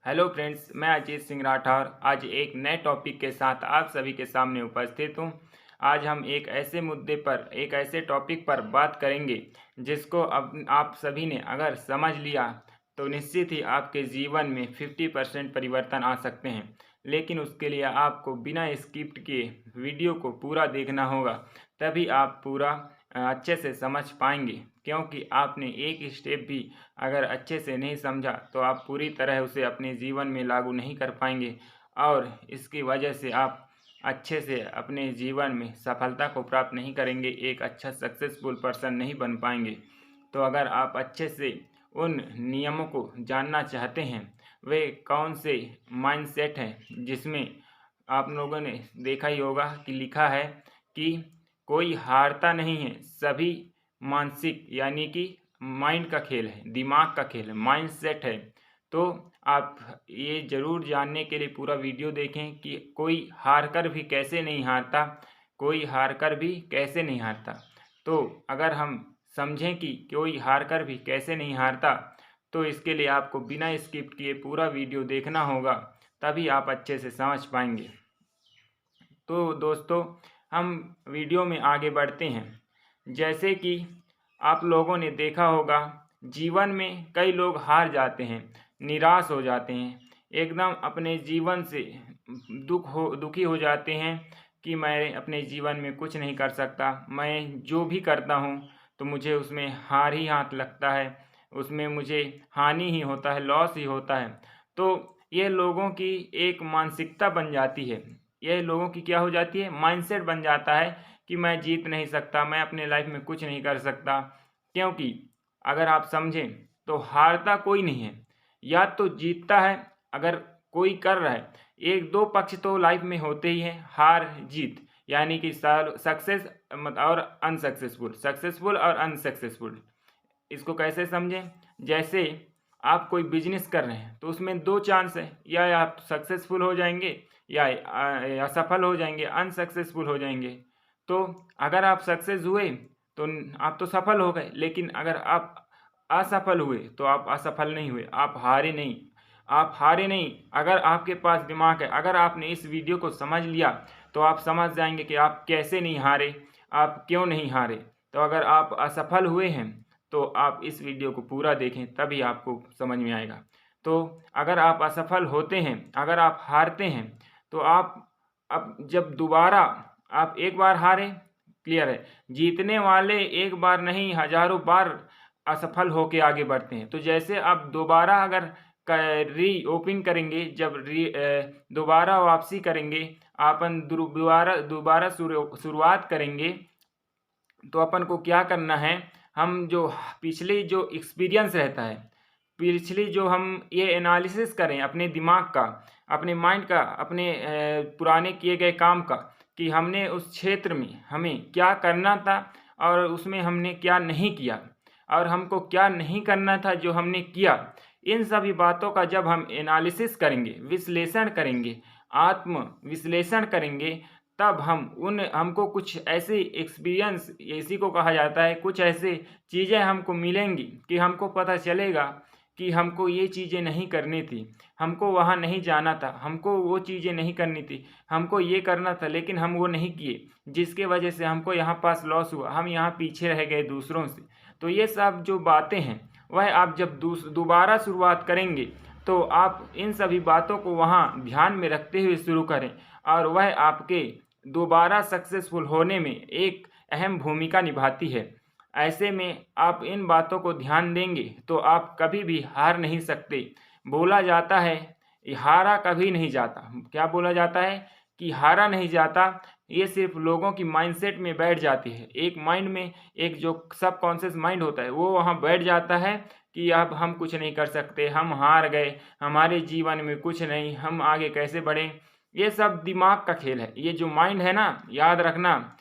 Hello friends, मैं अजीत सिंह राठौर आज एक नए टॉपिक के साथ आप सभी के सामने उपस्थित हूँ। आज हम एक ऐसे मुद्दे पर एक ऐसे टॉपिक पर बात करेंगे जिसको अब आप सभी ने अगर समझ लिया तो निश्चित ही आपके जीवन में 50% परिवर्तन आ सकते हैं। लेकिन उसके लिए आपको बिना स्किप्ट किए वीडियो को पूरा देखना होगा, तभी आप पूरा अच्छे से समझ पाएंगे। क्योंकि आपने एक स्टेप भी अगर अच्छे से नहीं समझा तो आप पूरी तरह उसे अपने जीवन में लागू नहीं कर पाएंगे और इसकी वजह से आप अच्छे से अपने जीवन में सफलता को प्राप्त नहीं करेंगे, एक अच्छा सक्सेसफुल पर्सन नहीं बन पाएंगे। तो अगर आप अच्छे से उन नियमों को जानना चाहते हैं, वे कौन से माइंडसेट हैं जिसमें आप लोगों ने देखा ही होगा कि लिखा है कि कोई हारता नहीं है, सभी मानसिक यानी कि माइंड का खेल है, दिमाग का खेल है, माइंडसेट है। तो आप ये ज़रूर जानने के लिए पूरा वीडियो देखें कि कोई हार कर भी कैसे नहीं हारता, कोई हार कर भी कैसे नहीं हारता। तो अगर हम समझें कि कोई हार कर भी कैसे नहीं हारता, तो इसके लिए आपको बिना स्किप किए पूरा वीडियो देखना होगा, तभी आप अच्छे से समझ पाएंगे। तो दोस्तों, हम वीडियो में आगे बढ़ते हैं। जैसे कि आप लोगों ने देखा होगा, जीवन में कई लोग हार जाते हैं, निराश हो जाते हैं, एकदम अपने जीवन से दुखी हो जाते हैं कि मैं अपने जीवन में कुछ नहीं कर सकता, मैं जो भी करता हूँ तो मुझे उसमें हार ही हाथ लगता है, उसमें मुझे हानि ही होता है, लॉस ही होता है। तो ये लोगों की एक मानसिकता बन जाती है, ये लोगों की क्या हो जाती है, माइंडसेट बन जाता है कि मैं जीत नहीं सकता, मैं अपने लाइफ में कुछ नहीं कर सकता। क्योंकि अगर आप समझें तो हारता कोई नहीं है, या तो जीतता है। अगर कोई कर रहा है, एक दो पक्ष तो लाइफ में होते ही हैं, हार जीत, यानी कि सक्सेस और अनसक्सेसफुल, सक्सेसफुल और अनसक्सेसफुल। इसको कैसे समझें, जैसे आप कोई बिजनेस कर रहे हैं तो उसमें दो चांस है, या आप सक्सेसफुल हो जाएंगे या असफल हो जाएंगे, अनसक्सेसफुल हो जाएंगे। तो अगर आप सक्सेस हुए तो आप तो सफल हो गए, लेकिन अगर आप असफल हुए तो आप असफल नहीं हुए, आप हारे नहीं, आप हारे नहीं। अगर आपके पास दिमाग है, अगर आपने इस वीडियो को समझ लिया तो आप समझ जाएंगे कि आप कैसे नहीं हारे, आप क्यों नहीं हारे। तो अगर आप असफल हुए हैं तो आप इस वीडियो को पूरा देखें, तभी आपको समझ में आएगा। तो अगर आप असफल होते हैं, अगर आप हारते हैं, तो आप अब जब दोबारा आप एक बार हारे, क्लियर है, जीतने वाले एक बार नहीं हजारों बार असफल होके आगे बढ़ते हैं। तो जैसे आप दोबारा अगर री ओपनिंग करेंगे, जब दोबारा वापसी करेंगे, अपन दोबारा दोबारा शुरुआत करेंगे, तो अपन को क्या करना है, हम जो पिछली जो एक्सपीरियंस रहता है, पिछली जो हम ये एनालिसिस करें अपने दिमाग का, अपने माइंड का, अपने पुराने किए गए काम का, कि हमने उस क्षेत्र में हमें क्या करना था और उसमें हमने क्या नहीं किया, और हमको क्या नहीं करना था जो हमने किया। इन सभी बातों का जब हम एनालिसिस करेंगे, विश्लेषण करेंगे, आत्म विश्लेषण करेंगे, तब हमको कुछ ऐसे एक्सपीरियंस, इसी को कहा जाता है, कुछ ऐसे चीज़ें हमको मिलेंगी कि हमको पता चलेगा कि हमको ये चीज़ें नहीं करनी थी, हमको वहाँ नहीं जाना था, हमको वो चीज़ें नहीं करनी थी, हमको ये करना था लेकिन हम वो नहीं किए, जिसके वजह से हमको यहाँ पास लॉस हुआ, हम यहाँ पीछे रह गए दूसरों से। तो ये सब जो बातें हैं, वह आप जब दोबारा शुरुआत करेंगे तो आप इन सभी बातों को वहाँ ध्यान में रखते हुए शुरू करें, और वह आपके दोबारा सक्सेसफुल होने में एक अहम भूमिका निभाती है। ऐसे में आप इन बातों को ध्यान देंगे तो आप कभी भी हार नहीं सकते। बोला जाता है हारा कभी नहीं जाता, क्या बोला जाता है कि हारा नहीं जाता, ये सिर्फ लोगों की माइंडसेट में बैठ जाती है। एक माइंड में एक जो सबकॉन्शियस माइंड होता है वो वहाँ बैठ जाता है कि अब हम कुछ नहीं कर सकते, हम हार गए, हमारे जीवन में कुछ नहीं, हम आगे कैसे बढ़ें। ये सब दिमाग का खेल है। ये जो माइंड है ना, याद रखना,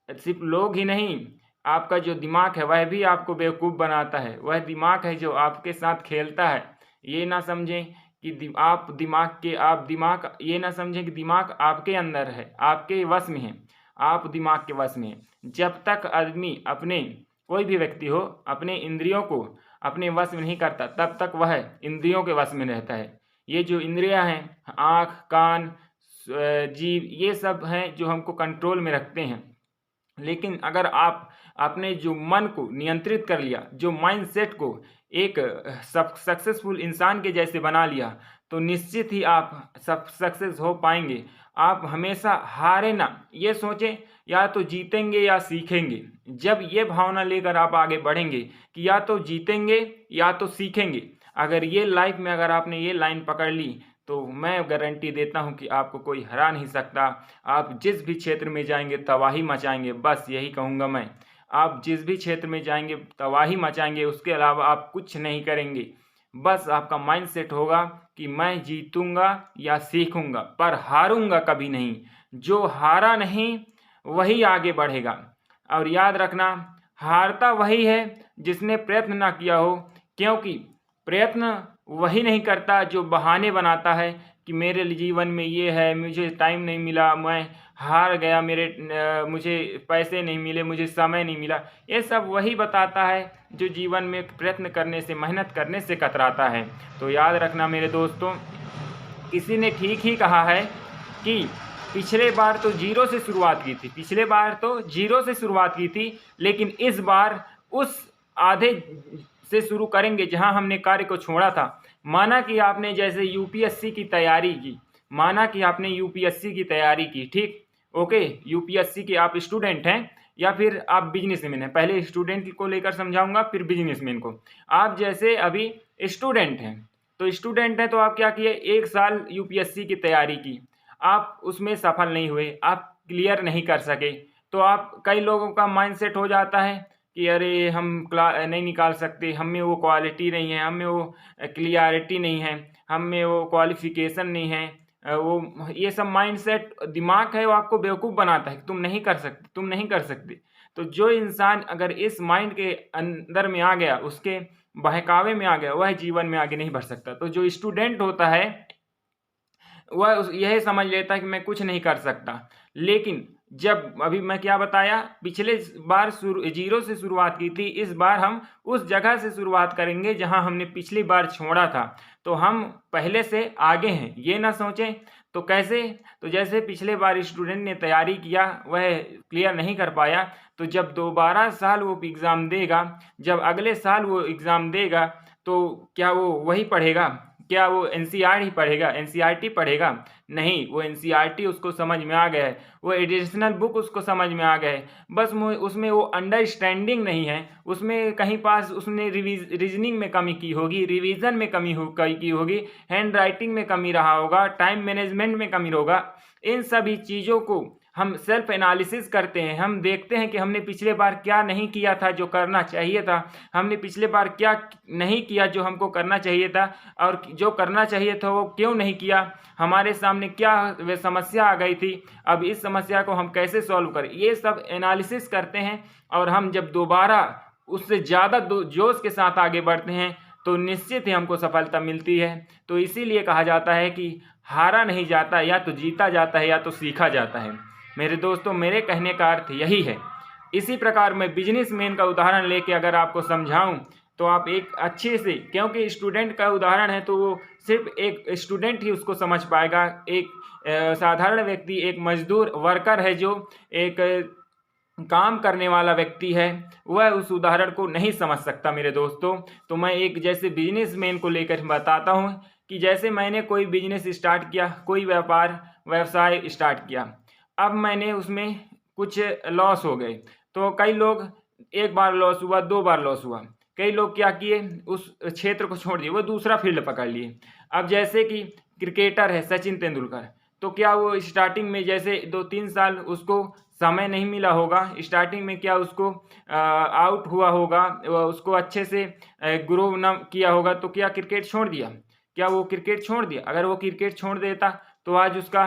सिर्फ लोग ही नहीं, आपका जो दिमाग है वह भी आपको बेवकूफ़ बनाता है, वह दिमाग है जो आपके साथ खेलता है। ये ना समझें कि आप दिमाग ये ना समझें कि दिमाग आपके अंदर है, आपके वश में है, आप दिमाग के वश में हैं। जब तक आदमी अपने, कोई भी व्यक्ति हो, अपने इंद्रियों को अपने वश में नहीं करता, तब तक वह इंद्रियों के वश में रहता है। ये जो इंद्रियां हैं, आँख, कान, जीभ, ये सब हैं जो हमको कंट्रोल में रखते हैं। लेकिन अगर आप अपने जो मन को नियंत्रित कर लिया, जो माइंडसेट को एक सक्सेसफुल इंसान के जैसे बना लिया, तो निश्चित ही आप सक्सेस हो पाएंगे। आप हमेशा हारे ना, ये सोचें या तो जीतेंगे या सीखेंगे। जब ये भावना लेकर आप आगे बढ़ेंगे कि या तो जीतेंगे या तो सीखेंगे, अगर ये लाइफ में अगर आपने ये लाइन पकड़ ली, तो मैं गारंटी देता हूँ कि आपको कोई हरा नहीं सकता। आप जिस भी क्षेत्र में जाएंगे तबाही मचाएंगे, बस यही कहूँगा मैं। आप जिस भी क्षेत्र में जाएंगे तबाही मचाएंगे, उसके अलावा आप कुछ नहीं करेंगे। बस आपका माइंड सेट होगा कि मैं जीतूंगा या सीखूंगा, पर हारूंगा कभी नहीं। जो हारा नहीं वही आगे बढ़ेगा। और याद रखना, हारता वही है जिसने प्रयत्न ना किया हो, क्योंकि प्रयत्न वही नहीं करता जो बहाने बनाता है कि मेरे जीवन में ये है, मुझे टाइम नहीं मिला, मैं हार गया, मुझे पैसे नहीं मिले, मुझे समय नहीं मिला। ये सब वही बताता है जो जीवन में प्रयत्न करने से, मेहनत करने से कतराता है। तो याद रखना मेरे दोस्तों, किसी ने ठीक ही कहा है कि पिछले बार तो जीरो से शुरुआत की थी, पिछले बार तो जीरो से शुरुआत की थी, लेकिन इस बार उस आधे से शुरू करेंगे जहां हमने कार्य को छोड़ा था। माना कि आपने जैसे यूपीएससी की तैयारी की, माना कि आपने यूपीएससी की तैयारी की, ठीक, ओके, यूपीएससी के आप स्टूडेंट हैं या फिर आप बिजनेसमैन हैं। पहले स्टूडेंट को लेकर समझाऊंगा, फिर बिजनेसमैन को। आप जैसे अभी स्टूडेंट हैं, तो स्टूडेंट हैं तो आप क्या किए, 1 साल यूपीएससी की तैयारी की, आप उसमें सफल नहीं हुए, आप क्लियर नहीं कर सके। तो आप, कई लोगों का माइंडसेट हो जाता है कि अरे हम नहीं निकाल सकते, हम में वो क्वालिटी नहीं है, हम में वो क्लियरिटी नहीं है, हम में वो क्वालिफिकेशन नहीं है, वो ये सब माइंडसेट दिमाग है वो आपको बेवकूफ़ बनाता है कि तुम नहीं कर सकते, तुम नहीं कर सकते। तो जो इंसान अगर इस माइंड के अंदर में आ गया, उसके बहकावे में आ गया, वह जीवन में आगे नहीं बढ़ सकता। तो जो स्टूडेंट होता है वह यह समझ लेता है कि मैं कुछ नहीं कर सकता। लेकिन जब अभी मैं क्या बताया, पिछले बार जीरो से शुरुआत की थी, इस बार हम उस जगह से शुरुआत करेंगे जहां हमने पिछली बार छोड़ा था। तो हम पहले से आगे हैं, ये ना सोचें। तो कैसे, तो जैसे पिछले बार स्टूडेंट ने तैयारी किया, वह क्लियर नहीं कर पाया, तो जब दोबारा साल वो एग्ज़ाम देगा, जब अगले साल वो एग्ज़ाम देगा, तो क्या वो वही पढ़ेगा? क्या वो एनसीईआरटी ही पढ़ेगा, एनसीईआरटी पढ़ेगा? नहीं, वो एनसीईआरटी उसको समझ में आ गया है, वो एडिशनल बुक उसको समझ में आ गए है, बस उसमें वो अंडरस्टैंडिंग नहीं है, उसमें कहीं पास उसने रीजनिंग में कमी की होगी, रिवीजन में की होगी, हैंड राइटिंग में कमी रहा होगा, टाइम मैनेजमेंट में कमी होगा। इन सभी चीज़ों को हम सेल्फ एनालिसिस करते हैं, हम देखते हैं कि हमने पिछले बार क्या नहीं किया था जो करना चाहिए था, हमने पिछले बार क्या नहीं किया जो हमको करना चाहिए था, और जो करना चाहिए था वो क्यों नहीं किया, हमारे सामने क्या वे समस्या आ गई थी, अब इस समस्या को हम कैसे सॉल्व करें, ये सब एनालिसिस करते हैं। और हम जब दोबारा उससे ज़्यादा जोश के साथ आगे बढ़ते हैं तो निश्चित ही हमको सफलता मिलती है। तो इसीलिए कहा जाता है कि हारा नहीं जाता, या तो जीता जाता है या तो सीखा जाता है। मेरे दोस्तों, मेरे कहने का अर्थ यही है। इसी प्रकार मैं बिजनेसमैन का उदाहरण लेके अगर आपको समझाऊं तो आप एक अच्छे से, क्योंकि स्टूडेंट का उदाहरण है तो वो सिर्फ एक स्टूडेंट ही उसको समझ पाएगा। एक साधारण व्यक्ति, एक मजदूर वर्कर है जो एक काम करने वाला व्यक्ति है, वह उस उदाहरण को नहीं समझ सकता मेरे दोस्तों। तो मैं एक जैसे बिजनेसमैन को लेकर बताता हूँ कि जैसे मैंने कोई बिजनेस स्टार्ट किया, कोई व्यवसाय स्टार्ट किया, अब मैंने उसमें कुछ लॉस हो गए, तो कई लोग, एक बार लॉस हुआ, 2 बार लॉस हुआ, कई लोग क्या किए, उस क्षेत्र को छोड़ दिए, वो दूसरा फील्ड पकड़ लिए। अब जैसे कि क्रिकेटर है सचिन तेंदुलकर, तो क्या वो स्टार्टिंग में जैसे 2-3 साल उसको समय नहीं मिला होगा, स्टार्टिंग में क्या उसको आउट हुआ होगा, उसको अच्छे से ग्रो न किया होगा, तो क्या क्रिकेट छोड़ दिया? क्या वो क्रिकेट छोड़ दिया? अगर वो क्रिकेट छोड़ देता तो आज उसका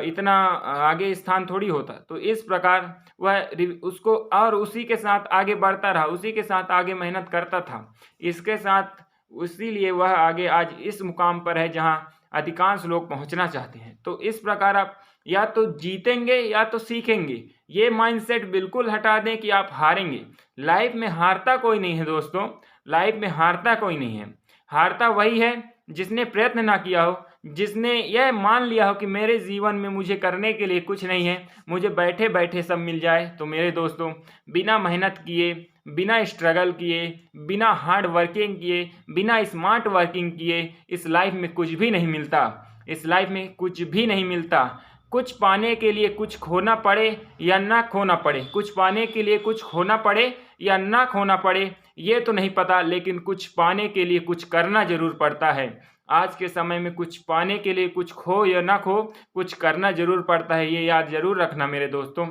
इतना आगे स्थान थोड़ी होता। तो इस प्रकार वह उसको, और उसी के साथ आगे बढ़ता रहा, उसी के साथ आगे मेहनत करता था, इसके साथ, इसीलिए वह आगे आज इस मुकाम पर है जहां अधिकांश लोग पहुंचना चाहते हैं। तो इस प्रकार आप या तो जीतेंगे या तो सीखेंगे, ये माइंडसेट बिल्कुल हटा दें कि आप हारेंगे। लाइफ में हारता कोई नहीं है दोस्तों, लाइफ में हारता कोई नहीं है। हारता वही है जिसने प्रयत्न ना किया हो, जिसने यह मान लिया हो कि मेरे जीवन में मुझे करने के लिए कुछ नहीं है, मुझे बैठे बैठे सब मिल जाए, तो मेरे दोस्तों बिना मेहनत किए, बिना स्ट्रगल किए, बिना हार्ड वर्किंग किए, बिना स्मार्ट वर्किंग किए इस लाइफ में कुछ भी नहीं मिलता। इस लाइफ में कुछ भी नहीं मिलता। कुछ पाने के लिए कुछ खोना पड़े या ना खोना पड़े, कुछ पाने के लिए कुछ खोना पड़े या ना खोना पड़े ये तो नहीं पता, लेकिन कुछ पाने के लिए कुछ करना जरूर पड़ता है। आज के समय में कुछ पाने के लिए कुछ खो या ना खो, कुछ करना जरूर पड़ता है। ये याद जरूर रखना मेरे दोस्तों।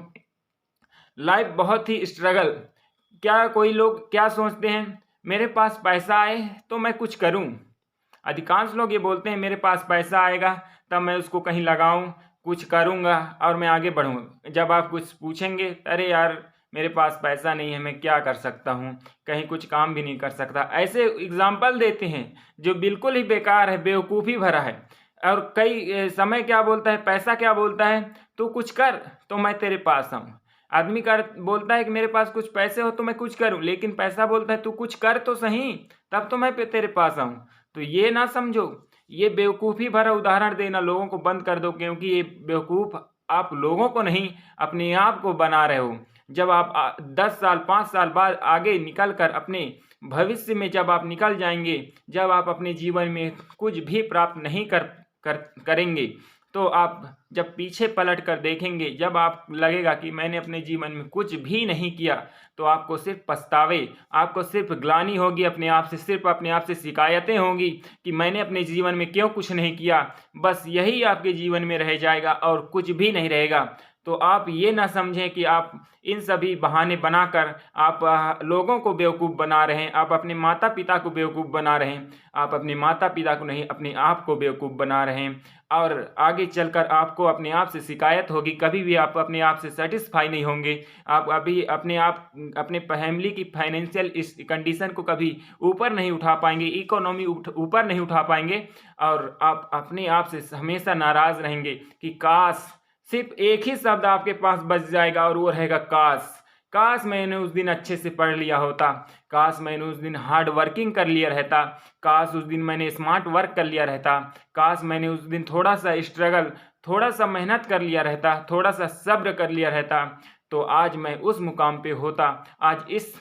लाइफ बहुत ही स्ट्रगल। क्या कोई लोग क्या सोचते हैं, मेरे पास पैसा आए तो मैं कुछ करूं। अधिकांश लोग ये बोलते हैं मेरे पास पैसा आएगा तब मैं उसको कहीं लगाऊं, कुछ करूंगा और मैं आगे बढ़ूंगा। जब आप कुछ पूछेंगे, अरे यार मेरे पास पैसा नहीं है, मैं क्या कर सकता हूँ, कहीं कुछ काम भी नहीं कर सकता, ऐसे एग्जाम्पल देते हैं जो बिल्कुल ही बेकार है, बेवकूफ़ी भरा है। और कई समय क्या बोलता है, पैसा क्या बोलता है, तू कुछ कर तो मैं तेरे पास आऊँ। आदमी कर बोलता है कि मेरे पास कुछ पैसे हो तो मैं कुछ करूं, लेकिन पैसा बोलता है तू कुछ कर तो सही, तब तो मैं तेरे पास आऊं। तो ये ना समझो, ये बेवकूफ़ी भरा उदाहरण देना लोगों को बंद कर दो, क्योंकि ये बेवकूफ़ आप लोगों को नहीं अपने आप को बना रहे हो। जब आप 10 साल 5 साल बाद आगे निकल कर अपने भविष्य में जब आप निकल जाएंगे, जब आप अपने जीवन में कुछ भी प्राप्त नहीं करेंगे, तो आप जब पीछे पलट कर देखेंगे, जब आप लगेगा कि मैंने अपने जीवन में कुछ भी नहीं किया, तो आपको सिर्फ पछतावे, आपको सिर्फ ग्लानि होगी अपने आप से, सिर्फ अपने आप से शिकायतें होंगी कि मैंने अपने जीवन में क्यों कुछ नहीं किया। बस यही आपके जीवन में रह जाएगा और कुछ भी नहीं रहेगा। तो आप ये ना समझें कि आप इन सभी बहाने बनाकर आप लोगों को बेवकूफ़ बना रहे हैं, आप अपने माता पिता को बेवकूफ़ बना रहे हैं। आप अपने माता पिता को नहीं, अपने आप को बेवकूफ़ बना रहे हैं। और आगे चलकर आपको अपने आप से शिकायत होगी, कभी भी आप अपने आप से सेटिस्फाई नहीं होंगे। आप अभी अपने फैमिली की फाइनेंशियल इस कंडीशन को कभी ऊपर नहीं उठा पाएंगे, इकोनॉमी ऊपर नहीं उठा पाएंगे, और आप अपने आप से हमेशा नाराज़ रहेंगे कि काश, सिर्फ एक ही शब्द आपके पास बच जाएगा और वो रहेगा काश। काश मैंने उस दिन अच्छे से पढ़ लिया होता, काश मैंने उस दिन हार्ड वर्किंग कर लिया रहता, काश उस दिन मैंने स्मार्ट वर्क कर लिया रहता, काश मैंने उस दिन थोड़ा सा स्ट्रगल, थोड़ा सा मेहनत कर लिया रहता, थोड़ा सा सब्र कर लिया रहता, तो आज मैं उस मुकाम पे होता, आज इस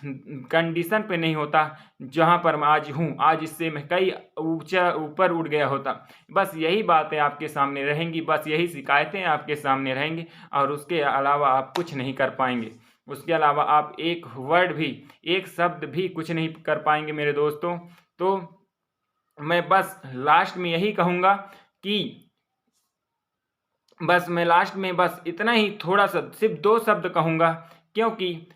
कंडीशन पे नहीं होता जहाँ पर मैं आज हूँ। आज इससे मैं कई ऊंचा ऊपर उठ गया होता। बस यही बातें आपके सामने रहेंगी, बस यही शिकायतें आपके सामने रहेंगी, और उसके अलावा आप कुछ नहीं कर पाएंगे। उसके अलावा आप एक वर्ड भी, एक शब्द भी कुछ नहीं कर पाएंगे मेरे दोस्तों। तो मैं बस लास्ट में यही कहूँगा कि बस मैं लास्ट में बस इतना ही थोड़ा सा सिर्फ 2 शब्द कहूँगा, क्योंकि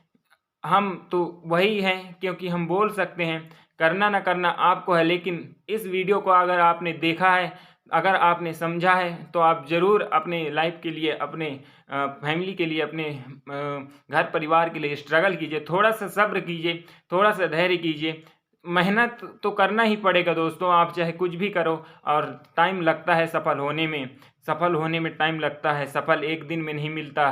हम तो वही हैं, क्योंकि हम बोल सकते हैं, करना ना करना आपको है। लेकिन इस वीडियो को अगर आपने देखा है, अगर आपने समझा है, तो आप ज़रूर अपने लाइफ के लिए, अपने फैमिली के लिए, अपने घर परिवार के लिए स्ट्रगल कीजिए, थोड़ा सा सब्र कीजिए, थोड़ा सा धैर्य कीजिए। मेहनत तो करना ही पड़ेगा दोस्तों, आप चाहे कुछ भी करो, और टाइम लगता है सफल होने में, सफल होने में टाइम लगता है। सफल एक दिन में नहीं मिलता,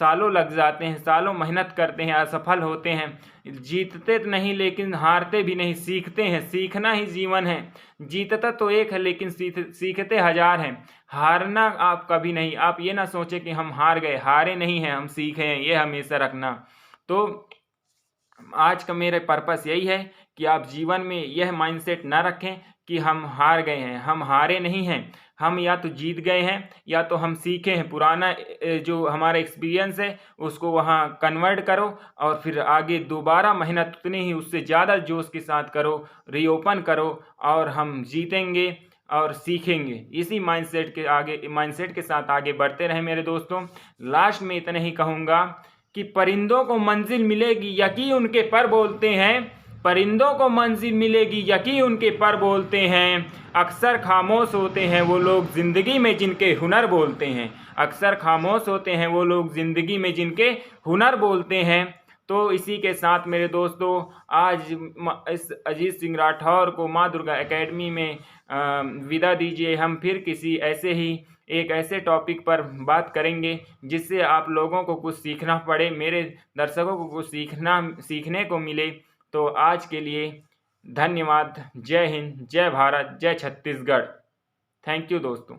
सालों लग जाते हैं, सालों मेहनत करते हैं, असफल होते हैं। जीतते नहीं लेकिन हारते भी नहीं, सीखते हैं। सीखना ही जीवन है। जीतता तो एक है लेकिन सीखते हजार हैं। हारना आप कभी नहीं, आप ये ना सोचें कि हम हार गए, हारे नहीं हैं, हम सीखे हैं, ये हमेशा रखना। तो आज का मेरा पर्पस यही है कि आप जीवन में यह माइंडसेट ना रखें कि हम हार गए हैं। हम हारे नहीं हैं, हम या तो जीत गए हैं या तो हम सीखे हैं। पुराना जो हमारा एक्सपीरियंस है उसको वहाँ कन्वर्ट करो, और फिर आगे दोबारा मेहनत उतनी ही उससे ज़्यादा जोश के साथ करो, रीओपन करो, और हम जीतेंगे और सीखेंगे। इसी माइंडसेट के साथ आगे बढ़ते रहें मेरे दोस्तों। लास्ट में इतना ही कहूँगा कि परिंदों को मंजिल मिलेगी यकी उनके पर बोलते हैं, परिंदों को मंजिल मिलेगी यकी उनके पर बोलते हैं। अक्सर खामोश होते हैं वो लोग ज़िंदगी में जिनके हुनर बोलते हैं। अक्सर खामोश होते हैं वो लोग ज़िंदगी में जिनके हुनर बोलते हैं। तो इसी के साथ मेरे दोस्तों, आज इस अजीत सिंह राठौर को माँ दुर्गा एकेडमी में विदा दीजिए। हम फिर किसी एक ऐसे टॉपिक पर बात करेंगे जिससे आप लोगों को कुछ सीखना पड़े, मेरे दर्शकों को कुछ सीखने को मिले। तो आज के लिए धन्यवाद। जय हिंद, जय भारत, जय छत्तीसगढ़। थैंक यू दोस्तों।